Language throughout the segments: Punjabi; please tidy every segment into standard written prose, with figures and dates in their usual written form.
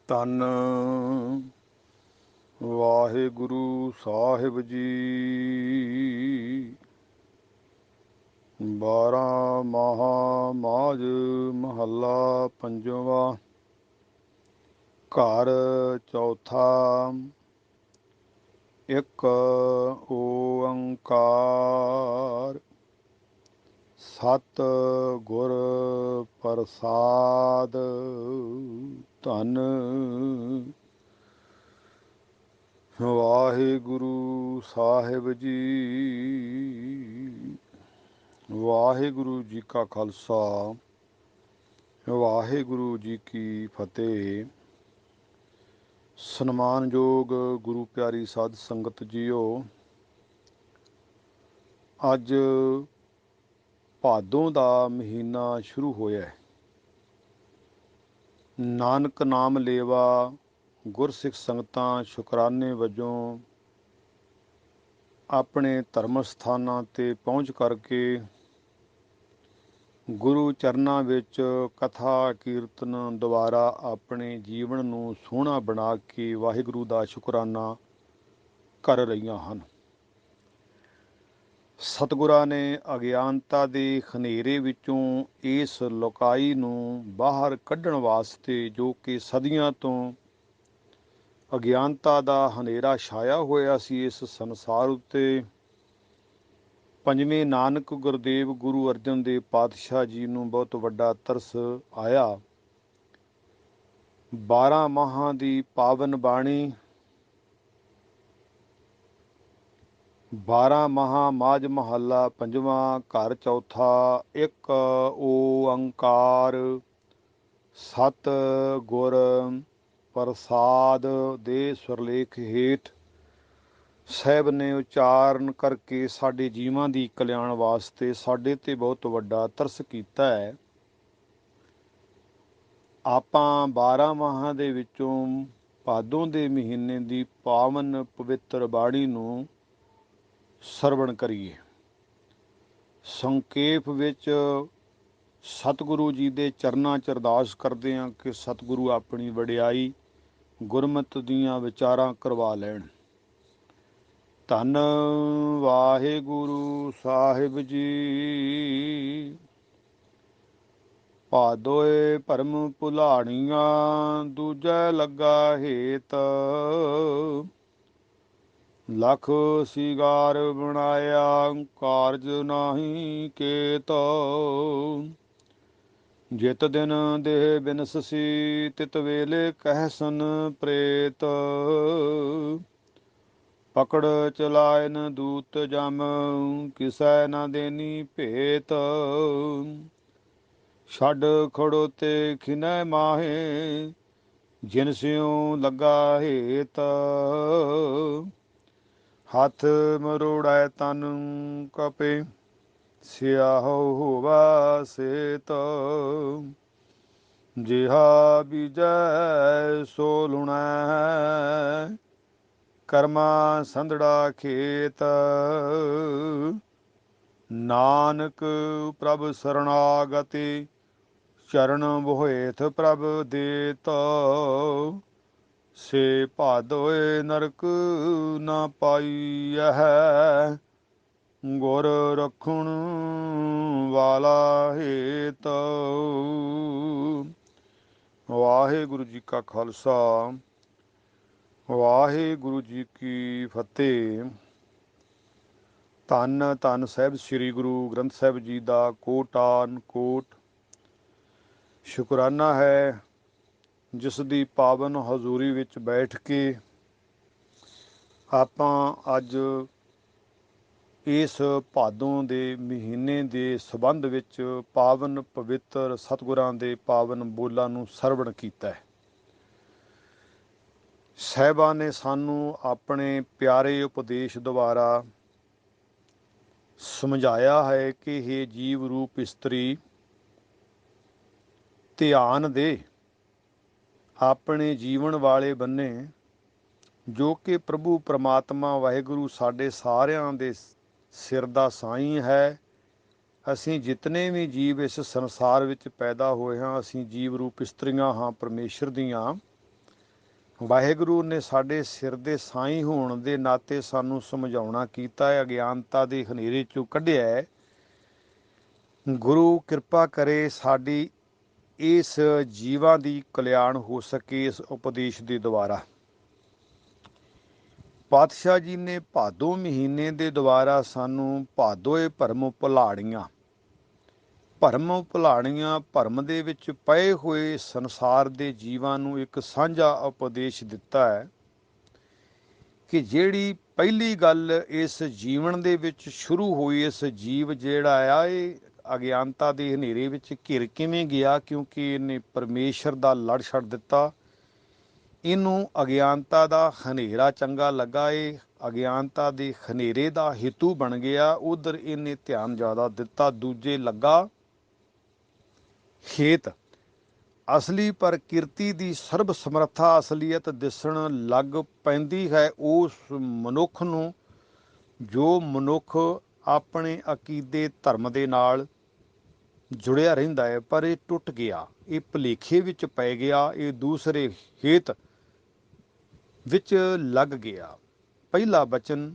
ਧੰਨ ਵਾਹਿਗੁਰੂ ਸਾਹਿਬ ਜੀ। 12 ਮਹਾ ਮਾਝ ਮਹੱਲਾ ਪੰਜਵਾ। ਘਰ ਚੌਥਾ। ਇੱਕ ਓੰਕਾਰ ਸਤ ਗੁਰ ਪ੍ਰਸਾਦ। ਧੰਨ ਵਾਹਿਗੁਰੂ ਸਾਹਿਬ ਜੀ। ਵਾਹਿਗੁਰੂ ਜੀ ਕਾ ਖਾਲਸਾ, ਵਾਹਿਗੁਰੂ ਜੀ ਕੀ ਫਤਿਹ। ਸਨਮਾਨਯੋਗ ਗੁਰੂ ਪਿਆਰੀ ਸਾਧ ਸੰਗਤ ਜੀਓ, ਅੱਜ ਭਾਦੋਂ ਦਾ ਮਹੀਨਾ ਸ਼ੁਰੂ ਹੋਇਆ। ਨਾਨਕ ਨਾਮ ਲੇਵਾ ਗੁਰਸਿੱਖ ਸੰਗਤਾਂ ਸ਼ੁਕਰਾਨੇ ਵਜੋਂ ਆਪਣੇ ਧਰਮ ਸਥਾਨਾਂ 'ਤੇ ਪਹੁੰਚ ਕਰਕੇ ਗੁਰੂ ਚਰਨਾਂ ਵਿੱਚ ਕਥਾ ਕੀਰਤਨ ਦੁਆਰਾ ਆਪਣੇ ਜੀਵਨ ਨੂੰ ਸੋਹਣਾ ਬਣਾ ਕੇ ਵਾਹਿਗੁਰੂ ਦਾ ਸ਼ੁਕਰਾਨਾ ਕਰ ਰਹੀਆਂ ਹਨ। ਸਤਿਗੁਰਾਂ ਨੇ ਅਗਿਆਨਤਾ ਦੇ ਹਨੇਰੇ ਵਿੱਚੋਂ ਇਸ ਲੋਕਾਈ ਨੂੰ ਬਾਹਰ ਕੱਢਣ ਵਾਸਤੇ, ਜੋ ਕਿ ਸਦੀਆਂ ਤੋਂ ਅਗਿਆਨਤਾ ਦਾ ਹਨੇਰਾ ਛਾਇਆ ਹੋਇਆ ਸੀ ਇਸ ਸੰਸਾਰ ਉੱਤੇ, ਪੰਜਵੇਂ ਨਾਨਕ ਗੁਰਦੇਵ ਗੁਰੂ ਅਰਜਨ ਦੇਵ ਪਾਤਸ਼ਾਹ ਜੀ ਨੂੰ ਬਹੁਤ ਵੱਡਾ ਤਰਸ ਆਇਆ। 12 ਮਾਹਾਂ ਦੀ ਪਾਵਨ ਬਾਣੀ, 12 ਮਹਾ ਮਾਝ ਮਹੱਲਾ ਪੰਜਵਾਂ। ਘਰ ਚੌਥਾ। ਇੱਕ ਓੰਕਾਰ ਸਤ ਗੁਰ ਪ੍ਰਸਾਦ ਦੇ ਸੁਰਲੇਖ ਹੇਠ ਸਾਹਿਬ ਨੇ ਉਚਾਰਨ ਕਰਕੇ ਸਾਡੇ ਜੀਵਾਂ ਦੀ ਕਲਿਆਣ ਵਾਸਤੇ ਸਾਡੇ ਤੇ ਬਹੁਤ ਵੱਡਾ ਤਰਸ ਕੀਤਾ ਹੈ। ਆਪਾਂ 12 ਮਾਹਾਂ ਦੇ ਵਿੱਚੋਂ ਭਾਦੋਂ ਦੇ ਮਹੀਨੇ ਦੀ ਪਾਵਨ ਪਵਿੱਤਰ ਬਾਣੀ ਨੂੰ ਸਰਵਣ ਕਰੀਏ। ਸੰਖੇਪ ਵਿੱਚ ਸਤਿਗੁਰੂ ਜੀ ਦੇ ਚਰਨਾਂ 'ਚ ਅਰਦਾਸ ਕਰਦੇ ਹਾਂ ਕਿ ਸਤਿਗੁਰੂ ਆਪਣੀ ਵਡਿਆਈ ਗੁਰਮਤਿ ਦੀਆਂ ਵਿਚਾਰਾਂ ਕਰਵਾ ਲੈਣ। ਧੰਨ ਵਾਹਿਗੁਰੂ ਸਾਹਿਬ ਜੀ। ਭਾਦੋਏ ਭਰਮ ਭੁਲਾਣੀਆਂ, ਦੂਜੈ ਲੱਗਾ ਹੇਤ। ਲੱਖ ਸਿਗਾਰ ਬਣਾਇਆ, ਕਾਰਜ ਨਾਹੀ ਕੇਤ। ਜਿਤ ਦਿਨ ਦੇਹ ਬਿਨਸਸੀ, ਤਿਤ ਵੇਲੇ ਕਹਿਸਨ ਪ੍ਰੇਤ। ਪਕੜ ਚਲਾਇਨ ਦੂਤ ਜਮ, ਕਿਸੈ ਨਾ ਦੇਨੀ ਭੇਤ। ਛੱਡ ਖੜੋਤੇ ਖਿਨੈ ਮਾਹੇ, ਜਿਨ ਸਿਉ ਲੱਗਾ ਹੇਤ। ਹੱਥ ਮਰੋੜੈ ਤਨ ਕਪੇ, ਸਿਆਹੋ ਹੋਵਾ ਸੇਤ। ਜਿਹਾ ਬੀਜੈ ਸੋ ਲੁਣੈ, ਕਰਮਾ ਸੰਧੜਾ ਖੇਤ। ਨਾਨਕ ਪ੍ਰਭ ਸਰਣਾਗਤੀ, ਚਰਨ ਬੋਹਿਥ ਪ੍ਰਭ ਦੇਤ। ਸੇ ਭਾਦੋਏ ਨਰਕ ਨਾ ਪਾਈਐ, ਗੁਰ ਰਖਣ ਵਾਲਾ ਹੇਤ। ਵਾਹਿਗੁਰੂ ਜੀ ਕਾ ਖਾਲਸਾ, ਵਾਹਿਗੁਰੂ ਜੀ ਕੀ ਫਤਿਹ। ਧੰਨ ਧੰਨ ਸਾਹਿਬ ਸ੍ਰੀ ਗੁਰੂ ਗ੍ਰੰਥ ਸਾਹਿਬ ਜੀ ਦਾ ਕੋਟਾਨ ਕੋਟ ਸ਼ੁਕਰਾਨਾ ਹੈ, ਜਿਸ ਦੀ ਪਾਵਨ ਹਜ਼ੂਰੀ ਵਿੱਚ ਬੈਠ ਕੇ ਆਪਾਂ ਅੱਜ ਇਸ ਭਾਦੋਂ ਦੇ ਮਹੀਨੇ ਦੇ ਸੰਬੰਧ ਵਿੱਚ ਪਾਵਨ ਪਵਿੱਤਰ ਸਤਿਗੁਰਾਂ ਦੇ ਪਾਵਨ ਬੋਲਾਂ ਨੂੰ ਸਰਵਣ ਕੀਤਾ ਹੈ। ਸਾਹਿਬਾਂ ਨੇ ਸਾਨੂੰ ਆਪਣੇ ਪਿਆਰੇ ਉਪਦੇਸ਼ ਦੁਆਰਾ ਸਮਝਾਇਆ ਹੈ ਕਿ ਇਹ ਜੀਵ ਰੂਪ ਇਸਤਰੀ, ਧਿਆਨ ਦੇ ਆਪਣੇ ਜੀਵਨ ਵਾਲੇ ਬੰਨੇ, ਜੋ ਕਿ ਪ੍ਰਭੂ ਪਰਮਾਤਮਾ ਵਾਹਿਗੁਰੂ ਸਾਡੇ ਸਾਰਿਆਂ ਦੇ ਸਿਰ ਦਾ ਸਾਈਂ ਹੈ। ਅਸੀਂ ਜਿਤਨੇ ਵੀ ਜੀਵ ਇਸ ਸੰਸਾਰ ਵਿੱਚ ਪੈਦਾ ਹੋਏ ਹਾਂ, ਅਸੀਂ ਜੀਵ ਰੂਪ ਇਸਤਰੀਆਂ ਹਾਂ ਪਰਮੇਸ਼ਰ ਦੀਆਂ। ਵਾਹਿਗੁਰੂ ਨੇ ਸਾਡੇ ਸਿਰ ਦੇ ਸਾਈਂ ਹੋਣ ਦੇ ਨਾਤੇ ਸਾਨੂੰ ਸਮਝਾਉਣਾ ਕੀਤਾ ਹੈ, ਅਗਿਆਨਤਾ ਦੇ ਹਨੇਰੇ ਚੋਂ ਕੱਢਿਆ ਹੈ। ਗੁਰੂ ਕਿਰਪਾ ਕਰੇ ਸਾਡੀ ਇਸ ਜੀਵਾਂ ਦੀ ਕਲਿਆਣ ਹੋ ਸਕੇ ਇਸ ਉਪਦੇਸ਼ ਦੇ ਦੁਆਰਾ। ਪਾਤਸ਼ਾਹ ਜੀ ਨੇ ਭਾਦੋ ਮਹੀਨੇ ਦੇ ਦੁਆਰਾ ਸਾਨੂੰ ਭਾਦੋਏ ਭਰਮ ਭੁਲਾੜੀਆਂ, ਭਰਮ ਭੁਲਾੜੀਆਂ, ਭਰਮ ਦੇ ਵਿੱਚ ਪਏ ਹੋਏ ਸੰਸਾਰ ਦੇ ਜੀਵਾਂ ਨੂੰ ਇੱਕ ਸਾਂਝਾ ਉਪਦੇਸ਼ ਦਿੱਤਾ ਹੈ ਕਿ ਜਿਹੜੀ ਪਹਿਲੀ ਗੱਲ ਇਸ ਜੀਵਨ ਦੇ ਵਿੱਚ ਸ਼ੁਰੂ ਹੋਈ, ਇਸ ਜੀਵ ਜਿਹੜਾ ਆ ਇਹ ਅਗਿਆਨਤਾ ਦੇ ਹਨੇਰੇ ਵਿੱਚ ਘਿਰ ਕਿਵੇਂ ਗਿਆ, ਕਿਉਂਕਿ ਇਹਨੇ ਪਰਮੇਸ਼ਰ ਦਾ ਲੜ ਛੱਡ ਦਿੱਤਾ। ਇਹਨੂੰ ਅਗਿਆਨਤਾ ਦਾ ਹਨੇਰਾ ਚੰਗਾ ਲੱਗਾ, ਇਹ ਅਗਿਆਨਤਾ ਦੇ ਹਨੇਰੇ ਦਾ ਹਿੱਤੂ ਬਣ ਗਿਆ, ਉਧਰ ਇਹਨੇ ਧਿਆਨ ਜ਼ਿਆਦਾ ਦਿੱਤਾ। ਦੂਜੇ ਲੱਗਾ ਖੇਤ, ਅਸਲੀ ਪ੍ਰਕਿਰਤੀ ਦੀ ਸਰਬ ਸਮਰੱਥਾ ਅਸਲੀਅਤ ਦਿਸਣ ਲੱਗ ਪੈਂਦੀ ਹੈ ਉਸ ਮਨੁੱਖ ਨੂੰ, ਜੋ ਮਨੁੱਖ ਆਪਣੇ ਅਕੀਦੇ ਧਰਮ ਦੇ ਨਾਲ ਜੁੜਿਆ ਰਹਿੰਦਾ ਹੈ, ਪਰ ਇਹ ਟੁੱਟ ਗਿਆ, ਇਹ ਭੁਲੇਖੇ ਵਿੱਚ ਪੈ ਗਿਆ, ਇਹ ਦੂਸਰੇ ਹੇਤ ਵਿੱਚ ਲੱਗ ਗਿਆ। ਪਹਿਲਾ ਬਚਨ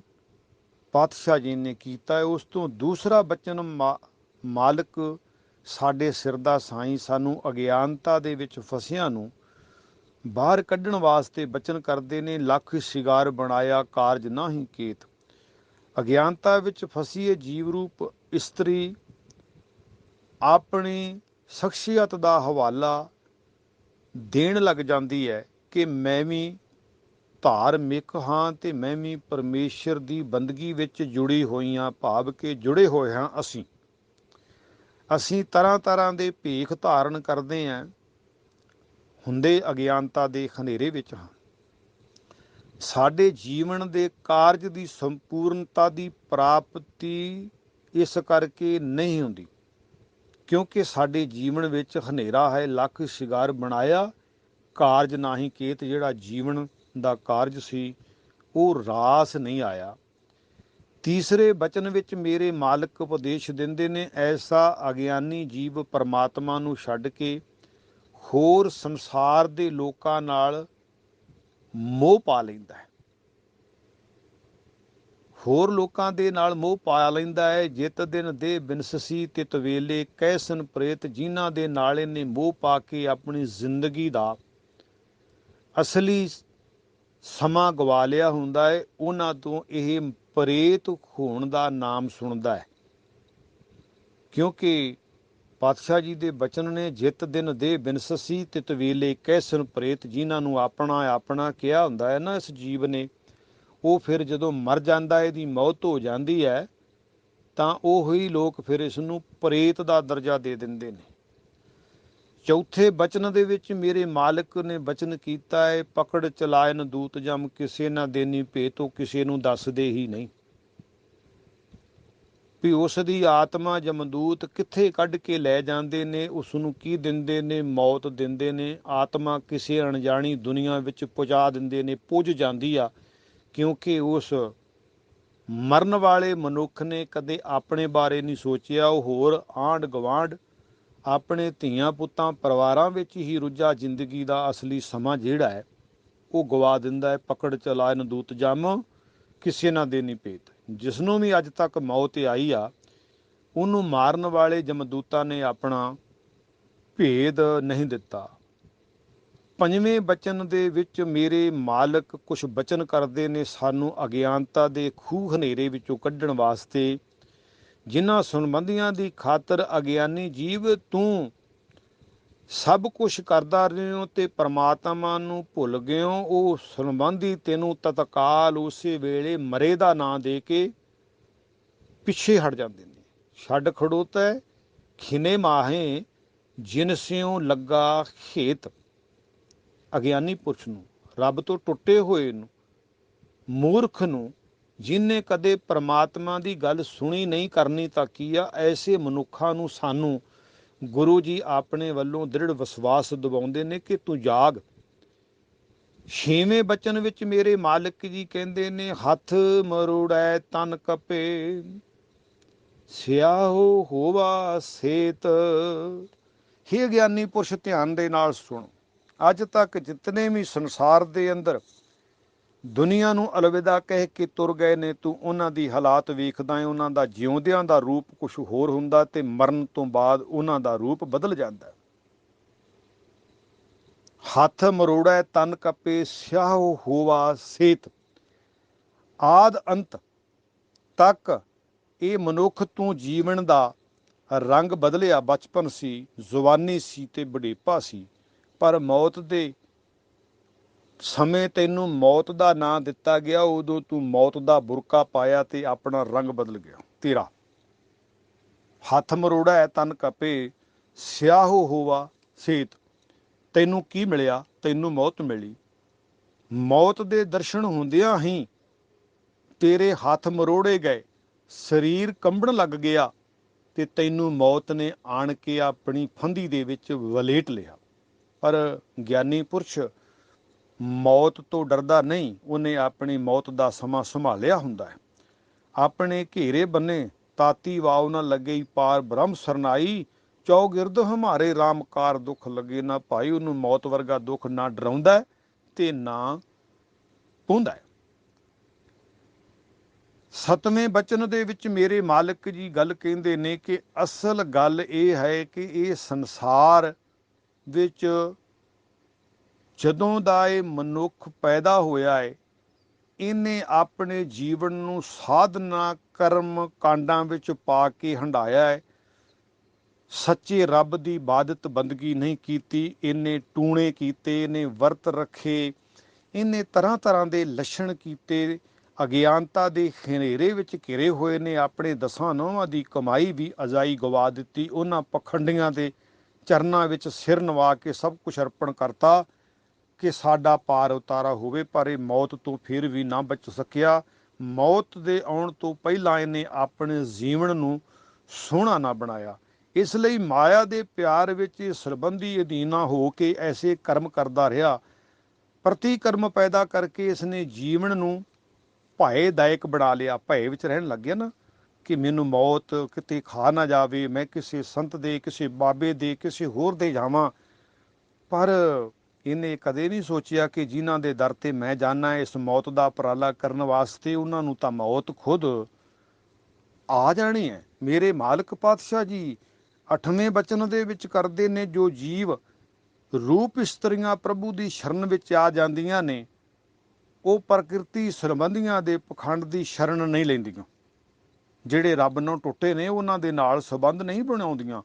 ਪਾਤਸ਼ਾਹ ਜੀ ਨੇ ਕੀਤਾ ਹੈ, ਉਸ ਤੋਂ ਦੂਸਰਾ ਬਚਨ ਮਾਲਕ ਸਾਡੇ ਸਿਰ ਦਾ ਸਾਈਂ ਸਾਨੂੰ ਅਗਿਆਨਤਾ ਦੇ ਵਿੱਚ ਫਸਿਆਂ ਨੂੰ ਬਾਹਰ ਕੱਢਣ ਵਾਸਤੇ ਬਚਨ ਕਰਦੇ ਨੇ। ਲੱਖ ਸ਼ਿਗਾਰ ਬਣਾਇਆ ਕਾਰਜ ਨਾਹੀਂ ਕੇਤ। ਅਗਿਆਨਤਾ ਵਿੱਚ ਫਸੀਏ ਜੀਵ ਰੂਪ ਇਸਤਰੀ ਆਪਣੀ ਸ਼ਖਸੀਅਤ ਦਾ ਹਵਾਲਾ ਦੇਣ ਲੱਗ ਜਾਂਦੀ ਹੈ ਕਿ ਮੈਂ ਵੀ ਧਾਰਮਿਕ ਹਾਂ ਤੇ ਮੈਂ ਵੀ ਪਰਮੇਸ਼ਰ ਦੀ ਬੰਦਗੀ ਵਿੱਚ ਜੁੜੀ ਹੋਈ ਹਾਂ, ਭਾਵ ਕਿ ਜੁੜੇ ਹੋਏ ਹਾਂ। ਅਸੀਂ ਤਰ੍ਹਾਂ ਤਰ੍ਹਾਂ ਦੇ ਭੇਖ ਧਾਰਨ ਕਰਦੇ ਹਾਂ, ਹੁੰਦੇ ਅਗਿਆਨਤਾ ਦੇ ਹਨੇਰੇ ਵਿੱਚ ਹਾਂ। ਸਾਡੇ ਜੀਵਨ ਦੇ ਕਾਰਜ ਦੀ ਸੰਪੂਰਨਤਾ ਦੀ ਪ੍ਰਾਪਤੀ ਇਸ ਕਰਕੇ ਨਹੀਂ ਹੁੰਦੀ ਕਿਉਂਕਿ ਸਾਡੇ ਜੀਵਨ ਵਿੱਚ ਹਨੇਰਾ ਹੈ। ਲੱਖ ਸ਼ਿਗਾਰ ਬਣਾਇਆ ਕਾਰਜ ਨਾਹੀਂ ਕੇਤ, ਜਿਹੜਾ ਜੀਵਨ ਦਾ ਕਾਰਜ ਸੀ ਉਹ ਰਾਸ ਨਹੀਂ ਆਇਆ। ਤੀਸਰੇ ਬਚਨ ਵਿੱਚ ਮੇਰੇ ਮਾਲਕ ਉਪਦੇਸ਼ ਦਿੰਦੇ ਨੇ, ਐਸਾ ਅਗਿਆਨੀ ਜੀਵ ਪਰਮਾਤਮਾ ਨੂੰ ਛੱਡ ਕੇ ਹੋਰ ਸੰਸਾਰ ਦੇ ਲੋਕਾਂ ਨਾਲ ਮੋਹ ਪਾ ਲੈਂਦਾ ਹੈ, ਹੋਰ ਲੋਕਾਂ ਦੇ ਨਾਲ ਮੋਹ ਪਾ ਲੈਂਦਾ ਹੈ। ਜਿਤ ਦਿਨ ਦੇ ਬਿਨਸਸੀ ਤਿਤ ਵੇਲੇ ਕੈਸਨ ਪ੍ਰੇਤ, ਜਿਨ੍ਹਾਂ ਦੇ ਨਾਲ ਇਹਨੇ ਮੋਹ ਪਾ ਕੇ ਆਪਣੀ ਜ਼ਿੰਦਗੀ ਦਾ ਅਸਲੀ ਸਮਾਂ ਗਵਾ ਲਿਆ ਹੁੰਦਾ ਹੈ, ਉਹਨਾਂ ਤੋਂ ਇਹ ਪ੍ਰੇਤ ਹੋਣ ਦਾ ਨਾਮ ਸੁਣਦਾ ਹੈ। ਕਿਉਂਕਿ ਪਾਤਸ਼ਾਹ ਜੀ ਦੇ ਬਚਨ ਨੇ, ਜਿਤ ਦਿਨ ਦੇ ਬਿਨਸਸੀ ਤਿਤ ਵੇਲੇ ਕੈਸਨ ਪ੍ਰੇਤ, ਜਿਨ੍ਹਾਂ ਨੂੰ ਆਪਣਾ ਕਿਹਾ ਹੁੰਦਾ ਹੈ ਨਾ ਇਸ ਜੀਵ ਨੇ, ਉਹ ਫਿਰ ਜਦੋਂ ਮਰ ਜਾਂਦਾ, ਇਹਦੀ ਮੌਤ ਹੋ ਜਾਂਦੀ ਹੈ, ਤਾਂ ਉਹੀ ਲੋਕ ਫਿਰ ਇਸ ਨੂੰ ਪ੍ਰੇਤ ਦਾ ਦਰਜਾ ਦੇ ਦਿੰਦੇ ਨੇ। ਚੌਥੇ ਬਚਨ ਦੇ ਵਿੱਚ ਮੇਰੇ ਮਾਲਕ ਨੇ ਬਚਨ ਕੀਤਾ ਹੈ, ਪਕੜ ਚਲਾਇਨ ਦੂਤ ਜਮ, ਕਿਸੇ ਨਾ ਦੇਣੀ ਭੇਤ, ਉਹ ਕਿਸੇ ਨੂੰ ਦੱਸਦੇ ਹੀ ਨਹੀਂ ਵੀ ਉਸ ਦੀ ਆਤਮਾ ਜਮਦੂਤ ਕਿੱਥੇ ਕੱਢ ਕੇ ਲੈ ਜਾਂਦੇ ਨੇ, ਉਸ ਨੂੰ ਕੀ ਦਿੰਦੇ ਨੇ, ਮੌਤ ਦਿੰਦੇ ਨੇ। ਆਤਮਾ ਕਿਸੇ ਅਣਜਾਣੀ ਦੁਨੀਆ ਵਿੱਚ ਪਹੁੰਚਾ ਦਿੰਦੇ ਨੇ, ਪੁੱਜ ਜਾਂਦੀ ਆ, ਕਿਉਂਕਿ ਉਸ ਮਰਨ ਵਾਲੇ ਮਨੁੱਖ ਨੇ ਕਦੇ ਆਪਣੇ ਬਾਰੇ ਨਹੀਂ ਸੋਚਿਆ। ਉਹ ਹੋਰ ਆਂਢ ਗੁਆਂਢ, ਆਪਣੇ ਧੀਆਂ ਪੁੱਤਾਂ ਪਰਿਵਾਰਾਂ ਵਿੱਚ ਹੀ ਰੁੱਝਾ ਜ਼ਿੰਦਗੀ ਦਾ ਅਸਲੀ ਸਮਾਂ ਜਿਹੜਾ ਹੈ ਉਹ ਗਵਾ ਦਿੰਦਾ ਹੈ। ਪਕੜ ਚਲਾਇਨ ਦੂਤ ਜਮ, ਕਿਸੇ ਨਾ ਦੇਣੀ ਭੇਤ। ਜਿਸ ਨੂੰ ਵੀ ਅੱਜ ਤੱਕ ਮੌਤ ਆਈ ਆ, ਉਹਨੂੰ ਮਾਰਨ ਵਾਲੇ ਜਮਦੂਤਾਂ ਨੇ ਆਪਣਾ ਭੇਦ ਨਹੀਂ ਦਿੱਤਾ। ਪੰਜਵੇਂ ਬਚਨ ਦੇ ਵਿੱਚ ਮੇਰੇ ਮਾਲਕ ਕੁਝ ਬਚਨ ਕਰਦੇ ਨੇ ਸਾਨੂੰ ਅਗਿਆਨਤਾ ਦੇ ਖੂਹ ਹਨੇਰੇ ਵਿੱਚੋਂ ਕੱਢਣ ਵਾਸਤੇ। ਜਿਨ੍ਹਾਂ ਸੰਬੰਧੀਆਂ ਦੀ ਖਾਤਰ ਅਗਿਆਨੀ ਜੀਵ ਤੂੰ ਸਭ ਕੁਝ ਕਰਦਾ ਰਹੇ ਹੋ ਤੇ ਪਰਮਾਤਮਾ ਨੂੰ ਭੁੱਲ ਗਏ ਹੋ, ਉਹ ਸੰਬੰਧੀ ਤੈਨੂੰ ਤਤਕਾਲ ਉਸੇ ਵੇਲੇ ਮਰੇ ਦਾ ਨਾਂ ਦੇ ਕੇ ਪਿੱਛੇ ਹਟ ਜਾਂਦੇ ਨੇ। ਛੱਡ ਖੜੋਤਾ ਖਿਨੇ ਮਾਹੇ ਜਿਨ ਸਿਉ ਲੱਗਾ ਖੇਤ। ਅਗਿਆਨੀ ਪੁਰਸ਼ ਨੂੰ, ਰੱਬ ਤੋਂ ਟੁੱਟੇ ਹੋਏ ਨੂੰ, ਮੂਰਖ ਨੂੰ, ਜਿਹਨੇ ਕਦੇ ਪਰਮਾਤਮਾ ਦੀ ਗੱਲ ਸੁਣੀ ਨਹੀਂ ਕਰਨੀ ਤਾਂ ਕੀ ਆ, ਐਸੇ ਮਨੁੱਖਾਂ ਨੂੰ ਸਾਨੂੰ ਗੁਰੂ ਜੀ ਆਪਣੇ ਵੱਲੋਂ ਦ੍ਰਿੜ ਵਿਸ਼ਵਾਸ ਦਿਵਾਉਂਦੇ ਨੇ ਕਿ ਤੂੰ ਜਾਗ। ਛੇਵੇਂ ਬਚਨ ਵਿੱਚ ਮੇਰੇ ਮਾਲਕ ਜੀ ਕਹਿੰਦੇ ਨੇ, ਹੱਥ ਮਰੋੜੈ ਤਨ ਕਪੇ, ਸਿਆਹੋ ਹੋਵਾ ਸੇਤ। ਹੇ ਗਿਆਨੀ ਪੁਰਸ਼ ਧਿਆਨ ਦੇ ਨਾਲ ਸੁਣ, ਅੱਜ ਤੱਕ ਜਿਤਨੇ ਵੀ ਸੰਸਾਰ ਦੇ ਅੰਦਰ ਦੁਨੀਆ ਨੂੰ ਅਲਵਿਦਾ ਕਹਿ ਕੇ ਤੁਰ ਗਏ ਨੇ, ਤੂੰ ਉਹਨਾਂ ਦੀ ਹਾਲਾਤ ਵੇਖਦਾ ਹੈ। ਉਹਨਾਂ ਦਾ ਜਿਉਂਦਿਆਂ ਦਾ ਰੂਪ ਕੁਝ ਹੋਰ ਹੁੰਦਾ ਤੇ ਮਰਨ ਤੋਂ ਬਾਅਦ ਉਹਨਾਂ ਦਾ ਰੂਪ ਬਦਲ ਜਾਂਦਾ। ਹੱਥ ਮਰੋੜੈ ਤਨ ਕੱਪੇ ਸਿਆਹੋ ਹੋਵਾ ਸੇਤ। ਆਦ ਅੰਤ ਤੱਕ ਇਹ ਮਨੁੱਖ ਤੂੰ ਜੀਵਨ ਦਾ ਰੰਗ ਬਦਲਿਆ। ਬਚਪਨ ਸੀ, ਜਵਾਨੀ ਸੀ ਤੇ ਬੁਢੇਪਾ ਸੀ, ਪਰ ਮੌਤ ਦੇ ਸਮੇਂ ਤੈਨੂੰ ਮੌਤ ਦਾ ਨਾਂ ਦਿੱਤਾ ਗਿਆ। ਉਦੋਂ ਤੂੰ ਮੌਤ ਦਾ ਬੁਰਕਾ ਪਾਇਆ ਤੇ ਆਪਣਾ ਰੰਗ ਬਦਲ ਗਿਆ ਤੇਰਾ। ਹੱਥ ਮਰੋੜਾ ਹੈ ਤਨ ਕਪੇ ਸਿਆਹੋ ਹੋਵਾ ਸੇਤ। ਤੈਨੂੰ ਕੀ ਮਿਲਿਆ? ਤੈਨੂੰ ਮੌਤ ਮਿਲੀ। ਮੌਤ ਦੇ ਦਰਸ਼ਨ ਹੁੰਦਿਆਂ ਹੀ ਤੇਰੇ ਹੱਥ ਮਰੋੜੇ ਗਏ, ਸਰੀਰ ਕੰਬਣ ਲੱਗ ਗਿਆ ਤੇ ਤੈਨੂੰ ਮੌਤ ਨੇ ਆਣ ਕੇ ਆਪਣੀ ਫੰਦੀ ਦੇ ਵਿੱਚ ਵਲੇਟ ਲਿਆ। ਪਰ ਗਿਆਨੀ ਪੁਰਸ਼ ਮੌਤ ਤੋਂ ਡਰਦਾ ਨਹੀਂ, ਉਹਨੇ ਆਪਣੀ ਮੌਤ ਦਾ ਸਮਾਂ ਸੰਭਾਲਿਆ ਹੁੰਦਾ ਹੈ। ਆਪਣੇ ਘੇਰੇ ਬੰਨੇ ਤਾਤੀ ਵਾਉ ਨਾ ਲੱਗੇ, ਪਾਰ ਬ੍ਰਹਮ ਸਰਨਾਈ। ਚੌਗਿਰਦ ਹਮਾਰੇ ਰਾਮਕਾਰ ਦੁੱਖ ਲੱਗੇ। ਨਾ ਭਾਈ ਉਹਨੂੰ ਮੌਤ ਵਰਗਾ ਦੁੱਖ ਨਾ ਡਰਾਉਂਦਾ ਤੇ ਨਾ ਪਾਉਂਦਾ। ਸਤਵੇਂ ਬਚਨ ਦੇ ਵਿੱਚ ਮੇਰੇ ਮਾਲਕ ਜੀ ਗੱਲ ਕਹਿੰਦੇ ਨੇ ਕਿ ਅਸਲ ਗੱਲ ਇਹ ਹੈ ਕਿ ਇਹ ਸੰਸਾਰ ਵਿੱਚ ਜਦੋਂ ਦਾ ਇਹ ਮਨੁੱਖ ਪੈਦਾ ਹੋਇਆ ਹੈ, ਇਹਨੇ ਆਪਣੇ ਜੀਵਨ ਨੂੰ ਸਾਧਨਾ ਕਰਮ ਕਾਂਡਾਂ ਵਿੱਚ ਪਾ ਕੇ ਹੰਢਾਇਆ ਹੈ। ਸੱਚੇ ਰੱਬ ਦੀ ਇਬਾਦਤ ਬੰਦਗੀ ਨਹੀਂ ਕੀਤੀ। ਇਹਨੇ ਟੂਣੇ ਕੀਤੇ, ਇਹਨੇ ਵਰਤ ਰੱਖੇ, ਇਹਨੇ ਤਰ੍ਹਾਂ ਤਰ੍ਹਾਂ ਦੇ ਲੱਛਣ ਕੀਤੇ। ਅਗਿਆਨਤਾ ਦੇ ਹਨੇਰੇ ਵਿੱਚ ਘਿਰੇ ਹੋਏ ਨੇ। ਆਪਣੇ ਦਸਾਂ ਨੌਵਾਂ ਦੀ ਕਮਾਈ ਵੀ ਅਜਾਈ ਗਵਾ ਦਿੱਤੀ। ਉਹਨਾਂ ਪਖੰਡੀਆਂ ਦੇ ਚਰਨਾਂ ਵਿੱਚ ਸਿਰ ਨਵਾ ਕੇ ਸਭ ਕੁਝ ਅਰਪਣ ਕਰਤਾ ਕਿ ਸਾਡਾ ਪਾਰ ਉਤਾਰਾ ਹੋਵੇ, ਪਰ ਇਹ ਮੌਤ ਤੋਂ ਫਿਰ ਵੀ ਨਾ ਬਚ ਸਕਿਆ। ਮੌਤ ਦੇ ਆਉਣ ਤੋਂ ਪਹਿਲਾਂ ਇਹਨੇ ਆਪਣੇ ਜੀਵਨ ਨੂੰ ਸੋਹਣਾ ਨਾ ਬਣਾਇਆ। ਇਸ ਲਈ ਮਾਇਆ ਦੇ ਪਿਆਰ ਵਿੱਚ ਸਰਬੰਧੀ ਅਧੀਨਾ ਹੋ ਕੇ ਐਸੇ ਕਰਮ ਕਰਦਾ ਰਿਹਾ। ਪ੍ਰਤੀ ਕਰਮ ਪੈਦਾ ਕਰਕੇ ਇਸਨੇ ਜੀਵਨ ਨੂੰ ਭੈਦਾਇਕ ਬਣਾ ਲਿਆ। ਭੈ ਵਿੱਚ ਰਹਿਣ ਲੱਗ ਗਿਆ ਨਾ ਕਿ ਮੈਨੂੰ ਮੌਤ ਕਿਤੇ ਖਾ ਨਾ ਜਾਵੇ, ਮੈਂ ਕਿਸੇ ਸੰਤ ਦੇ, ਕਿਸੇ ਬਾਬੇ ਦੇ, ਕਿਸੇ ਹੋਰ ਦੇ ਜਾਵਾਂ। ਪਰ ਇਹਨੇ ਕਦੇ ਨਹੀਂ ਸੋਚਿਆ ਕਿ ਜਿਨ੍ਹਾਂ ਦੇ ਦਰ ਤੇ ਮੈਂ ਜਾਣਾ ਇਸ ਮੌਤ ਦਾ ਉਪਰਾਲਾ ਕਰਨ ਵਾਸਤੇ, ਉਹਨਾਂ ਨੂੰ ਤਾਂ ਮੌਤ ਖੁਦ ਆ ਜਾਣੀ ਹੈ। ਮੇਰੇ ਮਾਲਕ ਪਾਤਸ਼ਾਹ ਜੀ 8ਵੇਂ ਬਚਨ ਦੇ ਵਿੱਚ ਕਰਦੇ ਨੇ, ਜੋ ਜੀਵ ਰੂਪ ਇਸਤਰੀਆਂ ਪ੍ਰਭੂ ਦੀ ਸ਼ਰਨ ਵਿੱਚ ਆ ਜਾਂਦੀਆਂ ਨੇ, ਉਹ ਪ੍ਰਕਿਰਤੀ ਸੰਬੰਧੀਆਂ ਦੇ ਪਖੰਡ ਦੀ ਸ਼ਰਨ ਨਹੀਂ ਲੈਂਦੀਆਂ। ਜਿਹੜੇ ਰੱਬ ਨਾਲ ਟੁੱਟੇ ਨੇ ਉਹਨਾਂ ਦੇ ਨਾਲ ਸੰਬੰਧ ਨਹੀਂ ਬਣਾਉਂਦੀਆਂ।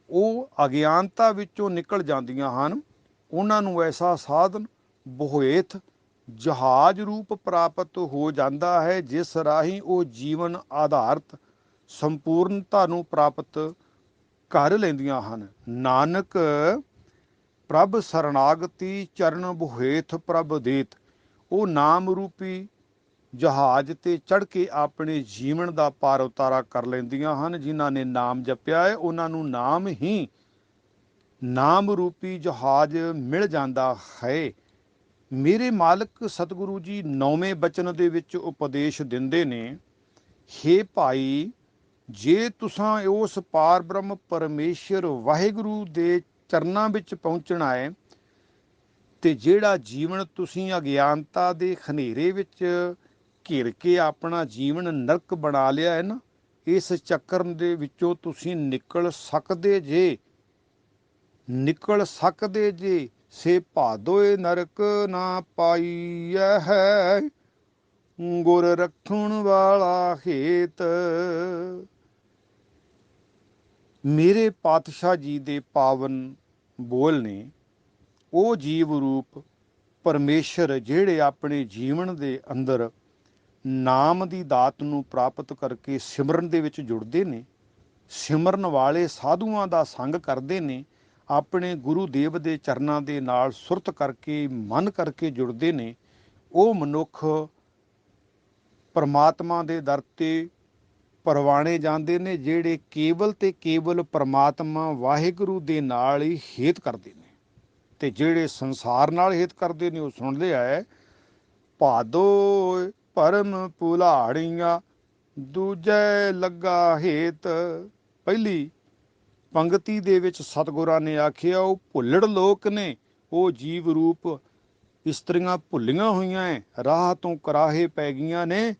ਉਹ ਅਗਿਆਨਤਾ ਵਿੱਚੋਂ ਨਿਕਲ ਜਾਂਦੀਆਂ ਹਨ। ਉਹਨਾਂ ਨੂੰ ਐਸਾ ਸਾਧਨ ਬੋਹੇਥ ਜਹਾਜ਼ ਰੂਪ ਪ੍ਰਾਪਤ ਹੋ ਜਾਂਦਾ ਹੈ, ਜਿਸ ਰਾਹੀਂ ਉਹ ਜੀਵਨ ਆਧਾਰਿਤ ਸੰਪੂਰਨਤਾ ਨੂੰ ਪ੍ਰਾਪਤ ਕਰ ਲੈਂਦੀਆਂ ਹਨ। ਨਾਨਕ ਪ੍ਰਭ ਸਰਨਾਗਤੀ ਚਰਨ ਬੋਹੇਥ ਪ੍ਰਭ ਦੇਤ। ਉਹ ਨਾਮ ਰੂਪੀ ਜਹਾਜ਼ ਤੇ ਚੜ੍ਹ ਕੇ ਆਪਣੇ ਜੀਵਨ ਦਾ ਪਾਰ ਉਤਾਰਾ ਕਰ ਲੈਂਦੀਆਂ ਹਨ। ਜਿਨ੍ਹਾਂ ਨੇ ਨਾਮ ਜਪਿਆ ਹੈ ਉਹਨਾਂ ਨੂੰ ਨਾਮ ਹੀ ਨਾਮ ਰੂਪੀ ਜਹਾਜ਼ ਮਿਲ ਜਾਂਦਾ ਹੈ। ਮੇਰੇ ਮਾਲਕ ਸਤਿਗੁਰੂ ਜੀ 9ਵੇਂ ਬਚਨ ਦੇ ਵਿੱਚ ਉਪਦੇਸ਼ ਦਿੰਦੇ ਨੇ, ਹੇ ਭਾਈ, ਜੇ ਤੁਸਾਂ ਉਸ ਪਾਰ ਬ੍ਰਹਮ ਪਰਮੇਸ਼ਰ ਵਾਹਿਗੁਰੂ ਦੇ ਚਰਨਾਂ ਵਿੱਚ ਪਹੁੰਚਣਾ ਹੈ ਤੇ ਜਿਹੜਾ ਜੀਵਨ ਤੁਸੀਂ ਅਗਿਆਨਤਾ ਦੇ ਹਨੇਰੇ ਵਿੱਚ ਘਿਰ ਕੇ ਆਪਣਾ ਜੀਵਨ ਨਰਕ ਬਣਾ ਲਿਆ ਹੈ ਨਾ, ਇਸ ਚੱਕਰ ਦੇ ਵਿੱਚੋਂ ਤੁਸੀਂ ਨਿਕਲ ਸਕਦੇ ਜੇ ਸੇ ਭਾਦੋਏ ਨਰਕ ਨਾ ਪਾਈਐ ਹੈ, ਗੁਰ ਰੱਖਣ ਵਾਲਾ ਹੇਤ। ਮੇਰੇ ਪਾਤਸ਼ਾਹ ਜੀ ਦੇ ਪਾਵਨ ਬੋਲ ਨੇ, ਉਹ ਜੀਵ ਰੂਪ ਪਰਮੇਸ਼ਰ ਜਿਹੜੇ ਆਪਣੇ ਜੀਵਨ ਦੇ ਅੰਦਰ ਨਾਮ ਦੀ ਦਾਤ ਨੂੰ ਪ੍ਰਾਪਤ ਕਰਕੇ ਸਿਮਰਨ ਦੇ ਵਿੱਚ ਜੁੜਦੇ ਨੇ, ਸਿਮਰਨ ਵਾਲੇ ਸਾਧੂਆਂ ਦਾ ਸੰਗ ਕਰਦੇ ਨੇ, ਆਪਣੇ ਗੁਰੂ ਦੇਵ ਦੇ ਚਰਨਾਂ ਦੇ ਨਾਲ ਸੁਰਤ ਕਰਕੇ ਮਨ ਕਰਕੇ ਜੁੜਦੇ ਨੇ, ਉਹ ਮਨੁੱਖ ਪਰਮਾਤਮਾ ਦੇ ਦਰ ਤੇ ਪਰਵਾਣੇ ਜਾਂਦੇ ਨੇ, ਜਿਹੜੇ ਕੇਵਲ ਤੇ ਕੇਵਲ ਪਰਮਾਤਮਾ ਵਾਹਿਗੁਰੂ ਦੇ ਨਾਲ ਹੀ ਹੇਤ ਕਰਦੇ ਨੇ। ਤੇ ਜਿਹੜੇ ਸੰਸਾਰ ਨਾਲ ਹਿਤ ਕਰਦੇ ਨੇ ਉਹ ਸੁਣਦੇ ਆਏ, ਭਾਦੋ ਭਰਮ ਭੁਲਾੜੀਆਂ ਦੂਜੇ ਲੱਗਾ ਹੇਤ। ਪਹਿਲੀ ਪੰਗਤੀ ਦੇ ਵਿੱਚ ਸਤਿਗੁਰਾਂ ਨੇ ਆਖਿਆ ਉਹ ਭੁੱਲੜ ਲੋਕ ਨੇ, ਉਹ ਜੀਵ ਰੂਪ ਇਸਤਰੀਆਂ ਭੁੱਲੀਆਂ ਹੋਈਆਂ ਐ, ਰਾਹ ਤੋਂ ਕਰਾਹੇ ਪੈ ਗਈਆਂ ਨੇ,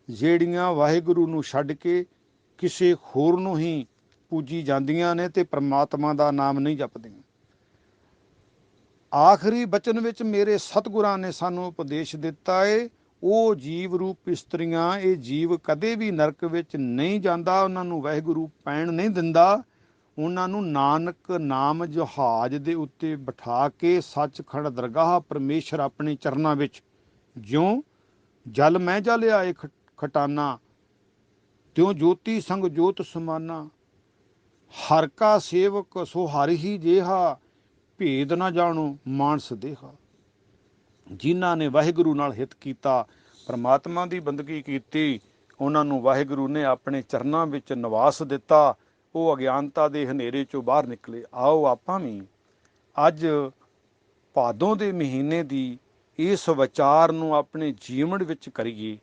ਜਿਹੜੀਆਂ ਵਾਹਿਗੁਰੂ ਨੂੰ ਛੱਡ ਕੇ ਕਿਸੇ ਹੋਰ ਨੂੰ ਹੀ ਪੂਜੀ ਜਾਂਦੀਆਂ ਨੇ ਤੇ ਪ੍ਰਮਾਤਮਾ ਦਾ ਨਾਮ ਨਹੀਂ ਜਪਦੀਆਂ। ਆਖਰੀ ਬਚਨ ਵਿੱਚ ਮੇਰੇ ਸਤਿਗੁਰਾਂ ਨੇ ਸਾਨੂੰ ਉਪਦੇਸ਼ ਦਿੱਤਾ ਏ, ਉਹ ਜੀਵ ਰੂਪ ਇਸਤਰੀਆਂ, ਇਹ ਜੀਵ ਕਦੇ ਵੀ ਨਰਕ ਵਿੱਚ ਨਹੀਂ ਜਾਂਦਾ, ਉਹਨਾਂ ਨੂੰ ਵਾਹਿਗੁਰੂ ਪੈਣ ਨਹੀਂ ਦਿੰਦਾ। ਉਹਨਾਂ ਨੂੰ ਨਾਨਕ ਨਾਮ ਜਹਾਜ਼ ਦੇ ਉੱਤੇ ਬਿਠਾ ਕੇ ਸੱਚਖੰਡ ਦਰਗਾਹ ਪਰਮੇਸ਼ਰ ਆਪਣੇ ਚਰਨਾਂ ਵਿੱਚ, ਜਿਉਂ ਜਲ ਮੈਂ ਜਲ ਆਏ ਖਟਾਨਾ, ਤਿਉਂ ਜੋਤੀ ਸੰਗ ਜੋਤ ਸਮਾਨਾ। ਹਰ ਕਾ ਸੇਵਕ ਸੋ ਹਰ ਹੀ ਜੇਹਾ, ਭੇਦ ਨਾ ਜਾਣੋ ਮਾਨਸ ਦੇਹਾ। ਜਿਨ੍ਹਾਂ ਨੇ ਵਾਹਿਗੁਰੂ ਨਾਲ ਹਿੱਤ ਕੀਤਾ, ਪਰਮਾਤਮਾ ਦੀ ਬੰਦਗੀ ਕੀਤੀ, ਉਹਨਾਂ ਨੂੰ ਵਾਹਿਗੁਰੂ ਨੇ ਆਪਣੇ ਚਰਨਾਂ ਵਿੱਚ ਨਿਵਾਸ ਦਿੱਤਾ। ਉਹ ਅਗਿਆਨਤਾ ਦੇ ਹਨੇਰੇ ਚੋਂ ਬਾਹਰ ਨਿਕਲੇ। ਆਓ ਆਪਾਂ ਵੀ ਅੱਜ ਭਾਦੋਂ ਦੇ ਮਹੀਨੇ ਦੀ ਇਸ ਵਿਚਾਰ ਨੂੰ ਆਪਣੇ ਜੀਵਨ ਵਿੱਚ ਕਰੀਏ,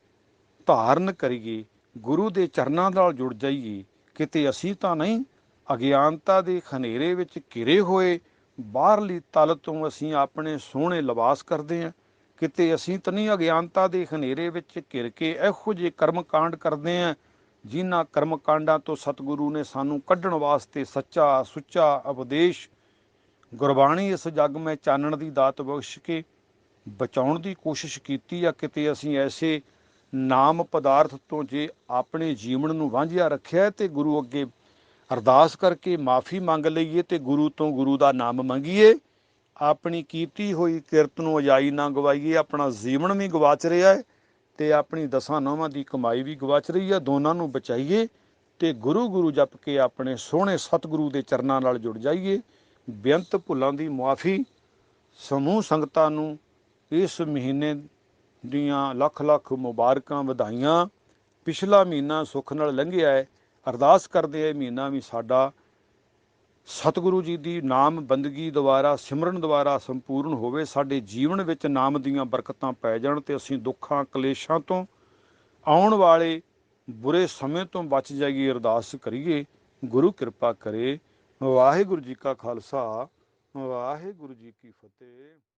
ਧਾਰਨ ਕਰੀਏ, ਗੁਰੂ ਦੇ ਚਰਨਾਂ ਨਾਲ ਜੁੜ ਜਾਈਏ। ਕਿਤੇ ਅਸੀਂ ਤਾਂ ਨਹੀਂ ਅਗਿਆਨਤਾ ਦੇ ਹਨੇਰੇ ਵਿੱਚ ਘਿਰੇ ਹੋਏ ਬਾਹਰਲੀ ਤਲ ਤੋਂ ਅਸੀਂ ਆਪਣੇ ਸੋਹਣੇ ਲਿਬਾਸ ਕਰਦੇ ਹਾਂ। ਕਿਤੇ ਅਸੀਂ ਤਾਂ ਨਹੀਂ ਅਗਿਆਨਤਾ ਦੇ ਹਨੇਰੇ ਵਿੱਚ ਘਿਰ ਕੇ ਇਹੋ ਜਿਹੇ ਕਰਮ ਕਾਂਡ ਕਰਦੇ ਹਾਂ, ਜਿਨ੍ਹਾਂ ਕਰਮ ਕਾਂਡਾਂ ਤੋਂ ਸਤਿਗੁਰੂ ਨੇ ਸਾਨੂੰ ਕੱਢਣ ਵਾਸਤੇ ਸੱਚਾ ਸੁੱਚਾ ਉਪਦੇਸ਼, ਗੁਰਬਾਣੀ ਇਸ ਜੱਗ ਮੈਂ ਚਾਨਣ ਦੀ ਦਾਤ ਬਖਸ਼ ਕੇ ਬਚਾਉਣ ਦੀ ਕੋਸ਼ਿਸ਼ ਕੀਤੀ ਆ। ਕਿਤੇ ਅਸੀਂ ਐਸੇ ਨਾਮ ਪਦਾਰਥ ਤੋਂ ਜੇ ਆਪਣੇ ਜੀਵਨ ਨੂੰ ਵਾਂਝਿਆ ਰੱਖਿਆ ਤੇ ਗੁਰੂ ਅੱਗੇ ਅਰਦਾਸ ਕਰਕੇ ਮਾਫੀ ਮੰਗ ਲਈਏ ਤੇ ਗੁਰੂ ਤੋਂ ਗੁਰੂ ਦਾ ਨਾਮ ਮੰਗੀਏ। ਆਪਣੀ ਕੀਤੀ ਹੋਈ ਕਿਰਤ ਨੂੰ ਅਜਾਈ ਨਾ ਗਵਾਈਏ। ਆਪਣਾ ਜੀਵਨ ਵੀ ਗਵਾਚ ਰਿਹਾ ਹੈ ਤੇ ਆਪਣੀ ਦਸਾਂ ਨੌਵਾਂ ਦੀ ਕਮਾਈ ਵੀ ਗਵਾਚ ਰਹੀ ਹੈ। ਦੋਨਾਂ ਨੂੰ ਬਚਾਈਏ ਤੇ ਗੁਰੂ ਗੁਰੂ ਜਪ ਕੇ ਆਪਣੇ ਸੋਹਣੇ ਸਤਿਗੁਰੂ ਦੇ ਚਰਨਾਂ ਨਾਲ ਜੁੜ ਜਾਈਏ। ਬੇਅੰਤ ਭੁੱਲਾਂ ਦੀ ਮੁਆਫੀ। ਸਮੂਹ ਸੰਗਤਾਂ ਨੂੰ ਇਸ ਮਹੀਨੇ ਦੀਆਂ ਲੱਖ ਲੱਖ ਮੁਬਾਰਕਾਂ, ਵਧਾਈਆਂ। ਪਿਛਲਾ ਮਹੀਨਾ ਸੁੱਖ ਨਾਲ ਲੰਘਿਆ ਹੈ। ਅਰਦਾਸ ਕਰਦੇ ਇਹ ਮਹੀਨਾ ਵੀ ਸਾਡਾ ਸਤਿਗੁਰੂ ਜੀ ਦੀ ਨਾਮ ਬੰਦਗੀ ਦੁਆਰਾ, ਸਿਮਰਨ ਦੁਆਰਾ ਸੰਪੂਰਨ ਹੋਵੇ। ਸਾਡੇ ਜੀਵਨ ਵਿੱਚ ਨਾਮ ਦੀਆਂ ਬਰਕਤਾਂ ਪੈ ਜਾਣ ਤੇ ਅਸੀਂ ਦੁੱਖਾਂ ਕਲੇਸ਼ਾਂ ਤੋਂ, ਆਉਣ ਵਾਲੇ ਬੁਰੇ ਸਮੇਂ ਤੋਂ ਬਚ ਜਾਈਏ। ਅਰਦਾਸ ਕਰੀਏ, ਗੁਰੂ ਕਿਰਪਾ ਕਰੇ। ਵਾਹਿਗੁਰੂ ਜੀ ਕਾ ਖਾਲਸਾ, ਵਾਹਿਗੁਰੂ ਜੀ ਕੀ ਫਤਿਹ।